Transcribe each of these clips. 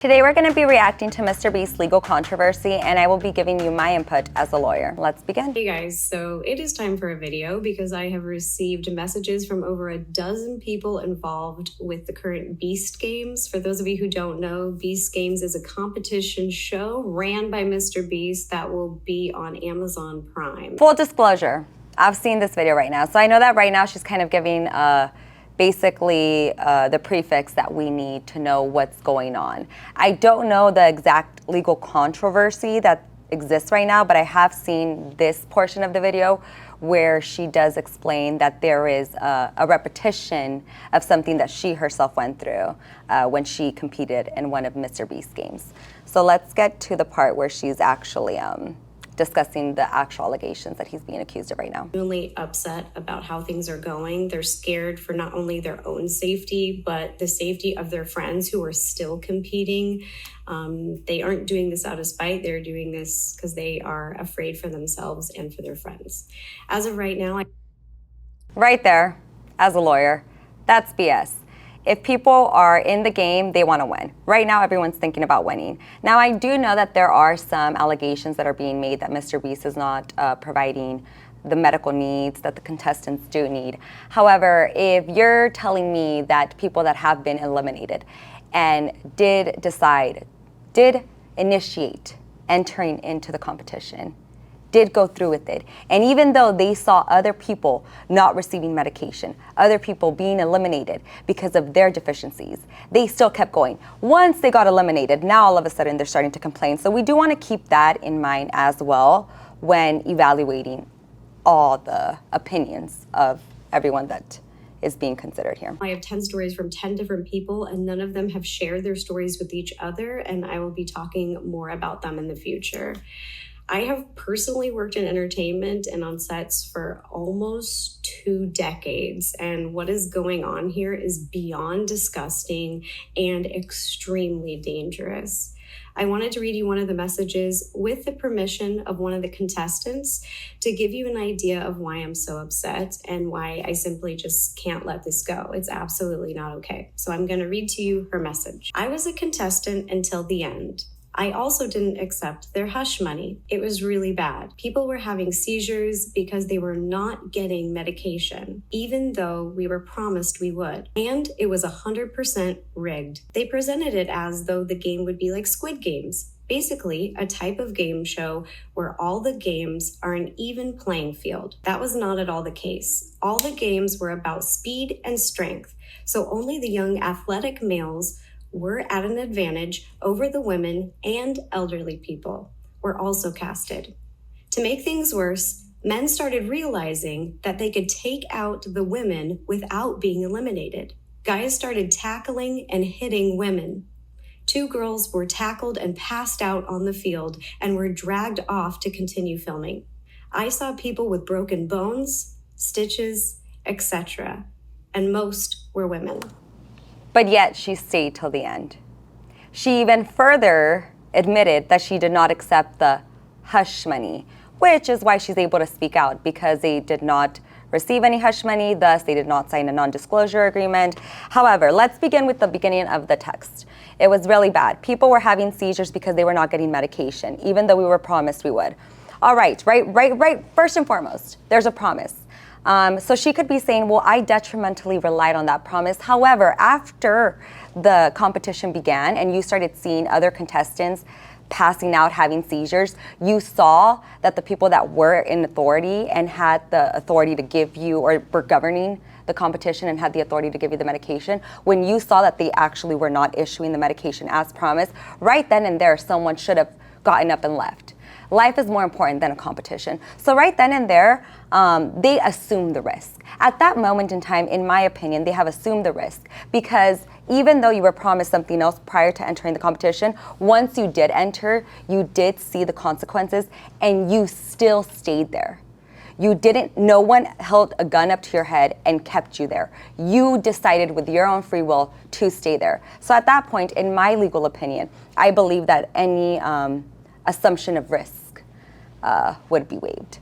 Today we're going to be reacting to MrBeast's legal controversy, and I will be giving you my input as a lawyer. Let's begin. Hey guys, so it is time for a video because I have received messages from over a dozen people involved with the current Beast Games. For those of you who don't know, Beast Games is a competition show ran by MrBeast that will be on Amazon Prime. Full disclosure, I've seen this video right now, so I know that right now she's kind of giving basically the prefix that we need to know what's going on. I don't know the exact legal controversy that exists right now, but I have seen this portion of the video where she does explain that there is a repetition of something that she herself went through when she competed in one of MrBeast's games. So let's get to the part where she's actually discussing the actual allegations that he's being accused of right now. Really upset about how things are going. They're scared for not only their own safety, but the safety of their friends who are still competing. They aren't doing this out of spite. They're doing this because they are afraid for themselves and for their friends. As of right now, Right there, as a lawyer, that's BS. If people are in the game, they want to win. Right now, everyone's thinking about winning. Now, I do know that there are some allegations that are being made that MrBeast is not providing the medical needs that the contestants do need. However, if you're telling me that people that have been eliminated and did initiate entering into the competition, did go through with it. And even though they saw other people not receiving medication, other people being eliminated because of their deficiencies, they still kept going. Once they got eliminated, now all of a sudden they're starting to complain. So we do want to keep that in mind as well when evaluating all the opinions of everyone that is being considered here. I have 10 stories from 10 different people, and none of them have shared their stories with each other, and I will be talking more about them in the future. I have personally worked in entertainment and on sets for almost 2 decades, and what is going on here is beyond disgusting and extremely dangerous. I wanted to read you one of the messages with the permission of one of the contestants to give you an idea of why I'm so upset and why I simply just can't let this go. It's absolutely not okay. So I'm going to read to you her message. I was a contestant until the end. I also didn't accept their hush money. It was really bad. People were having seizures because they were not getting medication, even though we were promised we would. And it was 100% rigged. They presented it as though the game would be like Squid Games, basically a type of game show where all the games are an even playing field. That was not at all the case. All the games were about speed and strength, so only the young athletic males were at an advantage over the women, and elderly people were also casted. To make things worse, men started realizing that they could take out the women without being eliminated. Guys started tackling and hitting women. 2 girls were tackled and passed out on the field and were dragged off to continue filming. I saw people with broken bones, stitches, etc., and most were women. But yet she stayed till the end. She even further admitted that she did not accept the hush money, which is why she's able to speak out, because they did not receive any hush money, thus they did not sign a non-disclosure agreement. However, let's begin with the beginning of the text. It was really bad. People were having seizures because they were not getting medication, even though we were promised we would. All right, first and foremost, there's a promise. So she could be saying, well, I detrimentally relied on that promise. However, after the competition began and you started seeing other contestants passing out, having seizures, you saw that the people that were in authority and had the authority to give you, or were governing the competition and had the authority to give you the medication, when you saw that they actually were not issuing the medication as promised, right then and there, someone should have gotten up and left. Life is more important than a competition. So right then and there, they assume the risk. At that moment in time, in my opinion, they have assumed the risk, because even though you were promised something else prior to entering the competition, once you did enter, you did see the consequences and you still stayed there. No one held a gun up to your head and kept you there. You decided with your own free will to stay there. So at that point, in my legal opinion, I believe that any assumption of risk would be waived.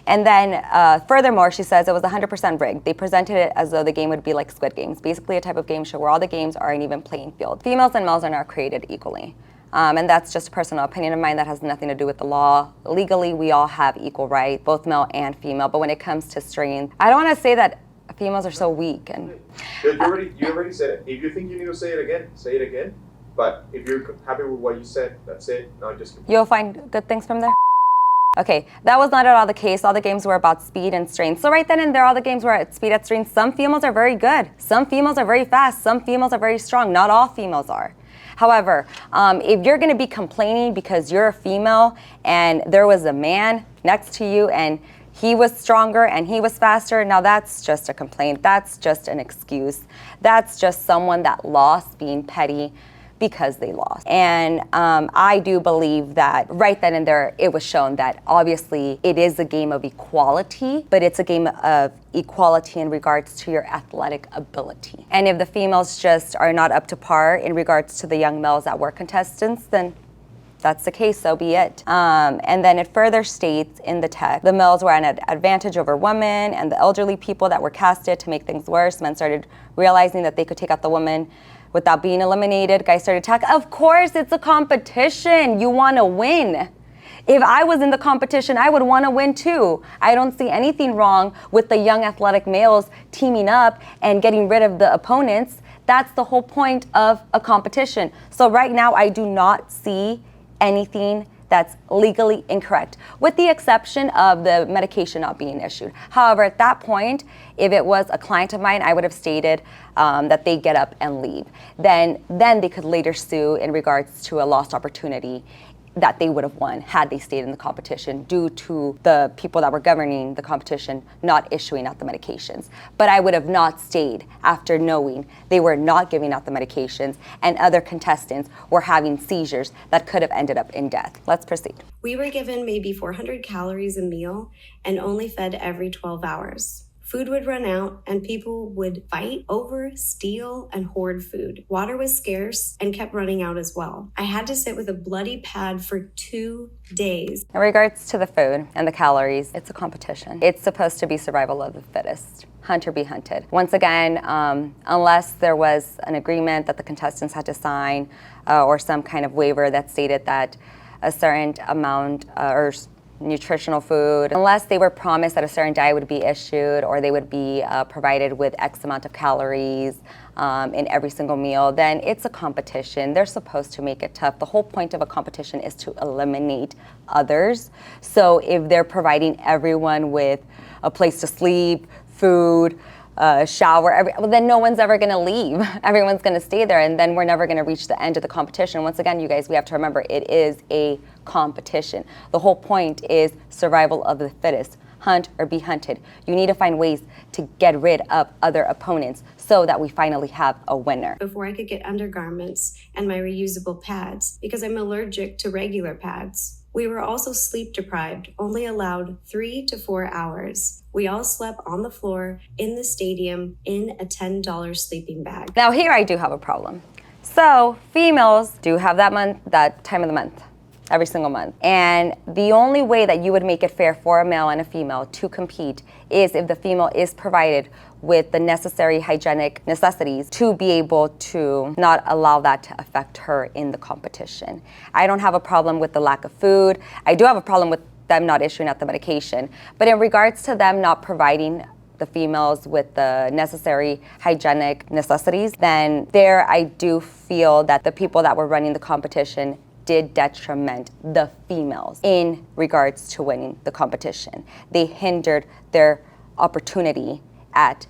And then furthermore, she says it was 100% rigged. They presented it as though the game would be like Squid Games, basically a type of game show where all the games are an even playing field. Females and males are not created equally. And that's just a personal opinion of mine that has nothing to do with the law. Legally, we all have equal rights, both male and female. But when it comes to straying, I don't want to say that females are so weak. And you already said it. If you think you need to say it again. But if you're happy with what you said, that's it. No, just you'll find good things from there. Okay, that was not at all the case. All the games were about speed and strength. So right then and there, all the games were at speed and strength. Some females are very good. Some females are very fast. Some females are very strong. Not all females are. However, if you're gonna be complaining because you're a female and there was a man next to you and he was stronger and he was faster, now that's just a complaint. That's just an excuse. That's just someone that lost being petty because they lost. And I do believe that right then and there, it was shown that obviously it is a game of equality, but it's a game of equality in regards to your athletic ability. And if the females just are not up to par in regards to the young males that were contestants, then that's the case, so be it. And then it further states in the text, the males were at an advantage over women and the elderly people that were casted. To make things worse, men started realizing that they could take out the woman without being eliminated. Guys started attacking. Of course, it's a competition. You want to win. If I was in the competition, I would want to win too. I don't see anything wrong with the young athletic males teaming up and getting rid of the opponents. That's the whole point of a competition. So right now, I do not see anything that's legally incorrect, with the exception of the medication not being issued. However, at that point, if it was a client of mine, I would have stated that they get up and leave. Then they could later sue in regards to a lost opportunity that they would have won had they stayed in the competition due to the people that were governing the competition not issuing out the medications. But I would have not stayed after knowing they were not giving out the medications and other contestants were having seizures that could have ended up in death. Let's proceed. We were given maybe 400 calories a meal and only fed every 12 hours. Food would run out and people would fight over, steal, and hoard food. Water was scarce and kept running out as well. I had to sit with a bloody pad for 2 days. In regards to the food and the calories, it's a competition. It's supposed to be survival of the fittest. Hunt or be hunted. Once again, unless there was an agreement that the contestants had to sign or some kind of waiver that stated that a certain amount or nutritional food, unless they were promised that a certain diet would be issued or they would be provided with X amount of calories in every single meal, then it's a competition. They're supposed to make it tough. The whole point of a competition is to eliminate others. So if they're providing everyone with a place to sleep, food, shower, well, then no one's ever gonna leave. Everyone's gonna stay there and then we're never gonna reach the end of the competition. Once again, you guys, we have to remember it is a competition. The whole point is survival of the fittest. Hunt or be hunted. You need to find ways to get rid of other opponents so that we finally have a winner. Before I could get undergarments and my reusable pads because I'm allergic to regular pads. We were also sleep deprived, only allowed 3 to 4 hours. We all slept on the floor in the stadium in a $10 sleeping bag. Now here I do have a problem. So females do have that time of the month, every single month. And the only way that you would make it fair for a male and a female to compete is if the female is provided with the necessary hygienic necessities to be able to not allow that to affect her in the competition. I don't have a problem with the lack of food. I do have a problem with them not issuing out the medication. But in regards to them not providing the females with the necessary hygienic necessities, then there I do feel that the people that were running the competition did detriment the females in regards to winning the competition. They hindered their opportunity at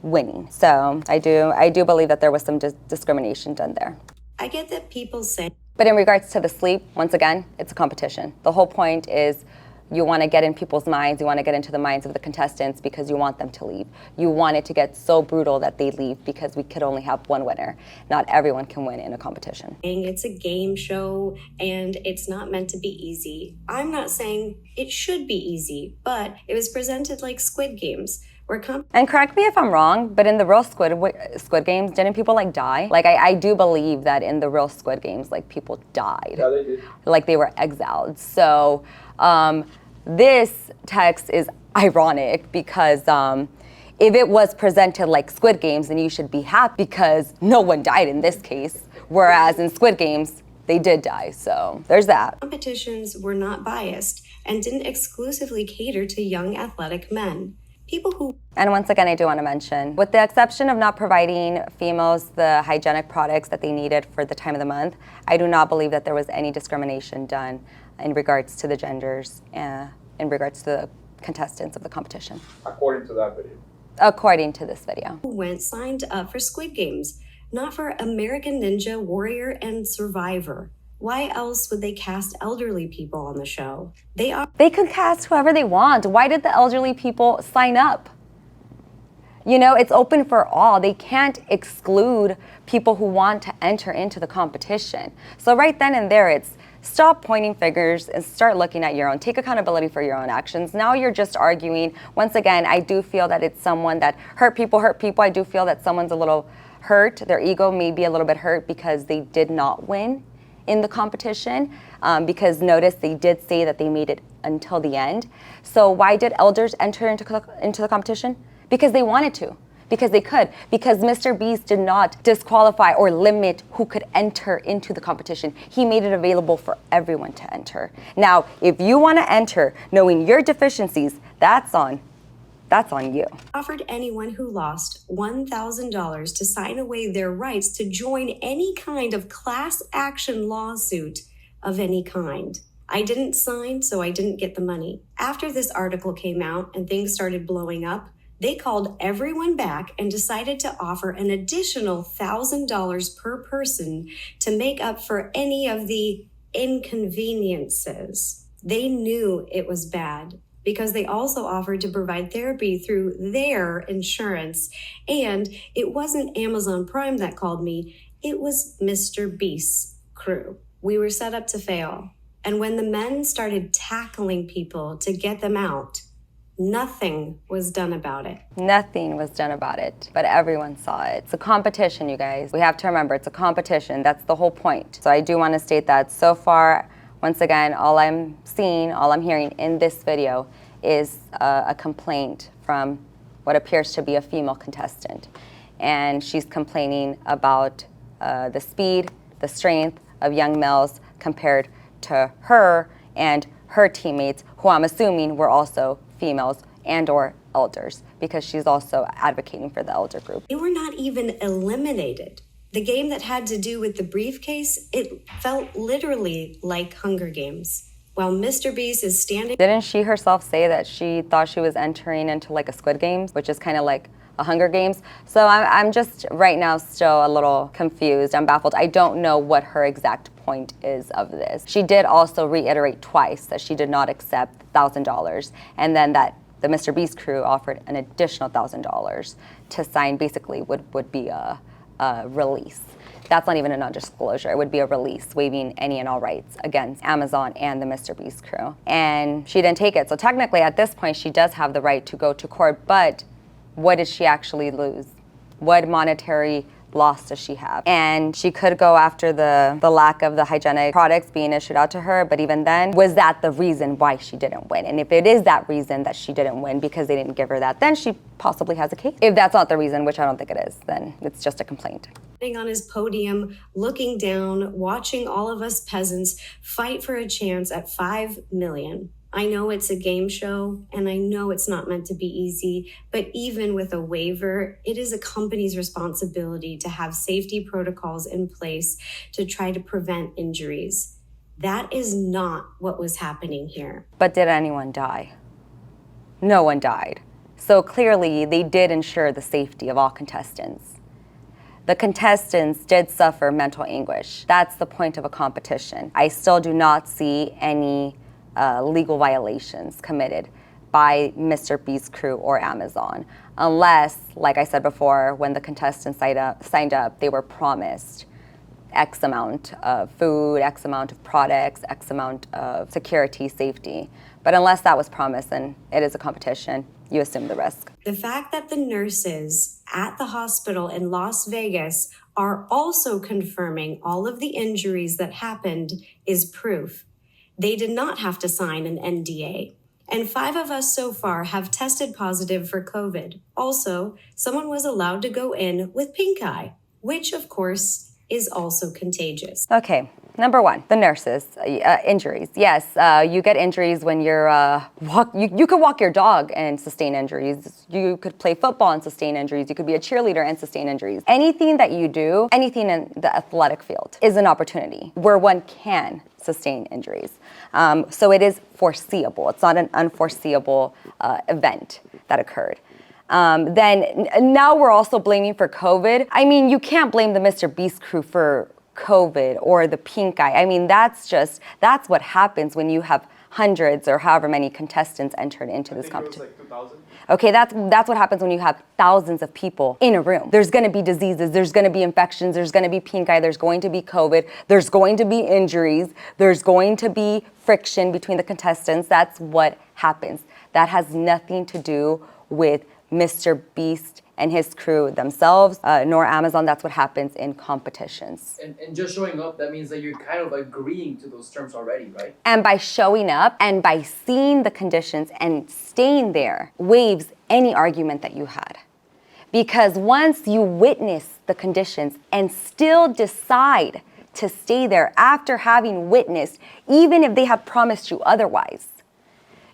winning. So I do believe that there was some discrimination done there. I get that people say. But in regards to the sleep, once again, it's a competition. The whole point is you want to get in people's minds, you want to get into the minds of the contestants because you want them to leave. You want it to get so brutal that they leave because we could only have one winner. Not everyone can win in a competition. It's a game show and it's not meant to be easy. I'm not saying it should be easy, but it was presented like Squid Games. And correct me if I'm wrong, but in the real Squid Games, didn't people like die? Like I do believe that in the real Squid Games, like people died. Yeah, they did. Like they were exiled. So This text is ironic because if it was presented like Squid Games, then you should be happy because no one died in this case. Whereas in Squid Games, they did die. So there's that. Competitions were not biased and didn't exclusively cater to young athletic men. People who... And once again, I do want to mention, with the exception of not providing females the hygienic products that they needed for the time of the month, I do not believe that there was any discrimination done in regards to the genders, in regards to the contestants of the competition. According to that video. According to this video. went signed up for Squid Games, not for American Ninja Warrior and Survivor. Why else would they cast elderly people on the show? They could cast whoever they want. Why did the elderly people sign up? You know, it's open for all. They can't exclude people who want to enter into the competition. So right then and there, it's stop pointing fingers and start looking at your own. Take accountability for your own actions. Now you're just arguing. Once again, I do feel that it's someone that hurt people. I do feel that someone's a little hurt. Their ego may be a little bit hurt because they did not win in the competition, because notice they did say that they made it until the end. So why did elders enter into the competition? Because they wanted to, because they could, because MrBeast did not disqualify or limit who could enter into the competition. He made it available for everyone to enter. Now, if you want to enter knowing your deficiencies, that's on you. Offered anyone who lost $1,000 to sign away their rights to join any kind of class action lawsuit of any kind. I didn't sign, so I didn't get the money. After this article came out and things started blowing up, they called everyone back and decided to offer an additional $1,000 per person to make up for any of the inconveniences. They knew it was bad, because they also offered to provide therapy through their insurance. And it wasn't Amazon Prime that called me, it was MrBeast's crew. We were set up to fail. And when the men started tackling people to get them out, nothing was done about it. Nothing was done about it, but everyone saw it. It's a competition, you guys. We have to remember, it's a competition. That's the whole point. So I do want to state that so far, once again, all I'm seeing, all I'm hearing in this video is a complaint from what appears to be a female contestant. And she's complaining about the speed, the strength of young males compared to her and her teammates, who I'm assuming were also females and or elders, because she's also advocating for the elder group. They were not even eliminated. The game that had to do with the briefcase, it felt literally like Hunger Games. While MrBeast is standing... Didn't she herself say that she thought she was entering into like a Squid Games, which is kind of like a Hunger Games? So I'm just right now still a little confused. I'm baffled. I don't know what her exact point is of this. She did also reiterate twice that she did not accept $1,000, and then that the MrBeast crew offered an additional $1,000 to sign, basically would be a release. That's not even a non-disclosure. It would be a release, waiving any and all rights against Amazon and the MrBeast crew. And she didn't take it. So technically at this point, she does have the right to go to court, but what did she actually lose? What monetary loss does she have? And she could go after the lack of the hygienic products being issued out to her, but even then, was that the reason why she didn't win? And if it is that reason that she didn't win because they didn't give her that, then she possibly has a case. If that's not the reason, which I don't think it is, then it's just a complaint. On his podium, looking down, watching all of us peasants fight for a chance at 5 million. I know it's a game show, and I know it's not meant to be easy, but even with a waiver, it is a company's responsibility to have safety protocols in place to try to prevent injuries. That is not what was happening here. But did anyone die? No one died. So clearly, they did ensure the safety of all contestants. The contestants did suffer mental anguish. That's the point of a competition. I still do not see any legal violations committed by MrBeast crew or Amazon, unless, like I said before, when the contestants signed up, they were promised X amount of food, X amount of products, X amount of security, safety. But unless that was promised, and it is a competition, you assume the risk. The fact that the nurses at the hospital in Las Vegas are also confirming all of the injuries that happened is proof. They did not have to sign an NDA. And 5 of us so far have tested positive for COVID. Also, someone was allowed to go in with pink eye, which of course is also contagious. Okay, number one, the nurses, injuries. Yes, you get injuries when you're, you could walk your dog and sustain injuries. You could play football and sustain injuries. You could be a cheerleader and sustain injuries. Anything that you do, anything in the athletic field is an opportunity where one can sustain injuries. So it is foreseeable. It's not an unforeseeable event that occurred. Then now we're also blaming for COVID. I mean, you can't blame the MrBeast crew for COVID or the pink eye. I mean, that's what happens when you have hundreds or however many contestants entered into this competition. It was like 2,000. Okay, that's what happens when you have thousands of people in a room. There's gonna be diseases, there's gonna be infections, there's gonna be pink eye, there's going to be COVID, there's going to be injuries, there's going to be friction between the contestants. That's what happens. That has nothing to do with MrBeast and his crew themselves, nor Amazon. That's what happens in competitions. And just showing up, that means that you're kind of agreeing to those terms already, right? And by showing up and by seeing the conditions and staying there waives any argument that you had. Because once you witness the conditions and still decide to stay there after having witnessed, even if they have promised you otherwise,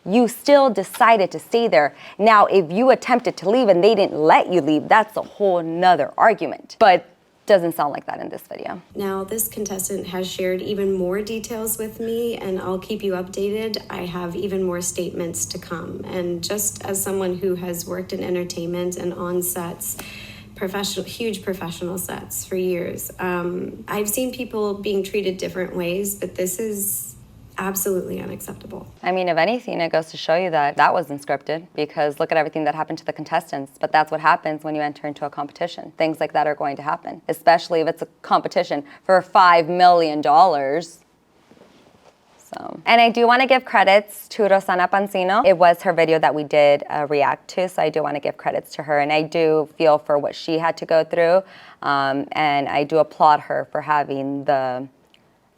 you still decided to stay there. Now, if you attempted to leave and they didn't let you leave, that's a whole nother argument. But doesn't sound like that in this video. Now, this contestant has shared even more details with me, and I'll keep you updated. I have even more statements to come. And just as someone who has worked in entertainment and on sets, huge professional sets for years, I've seen people being treated different ways, but this is absolutely unacceptable. I mean, if anything, it goes to show you that that wasn't scripted, because look at everything that happened to the contestants. But that's what happens when you enter into a competition. Things like that are going to happen, especially if it's a competition for $5 million. So, and I do want to give credits to Rosanna Pansino. It was her video that we did react to, so I do want to give credits to her. And I do feel for what she had to go through, and I do applaud her for having the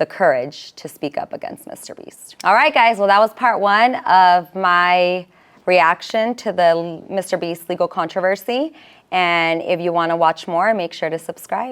courage to speak up against MrBeast. All right, guys, well, that was part 1 of my reaction to the MrBeast legal controversy. And if you want to watch more, make sure to subscribe.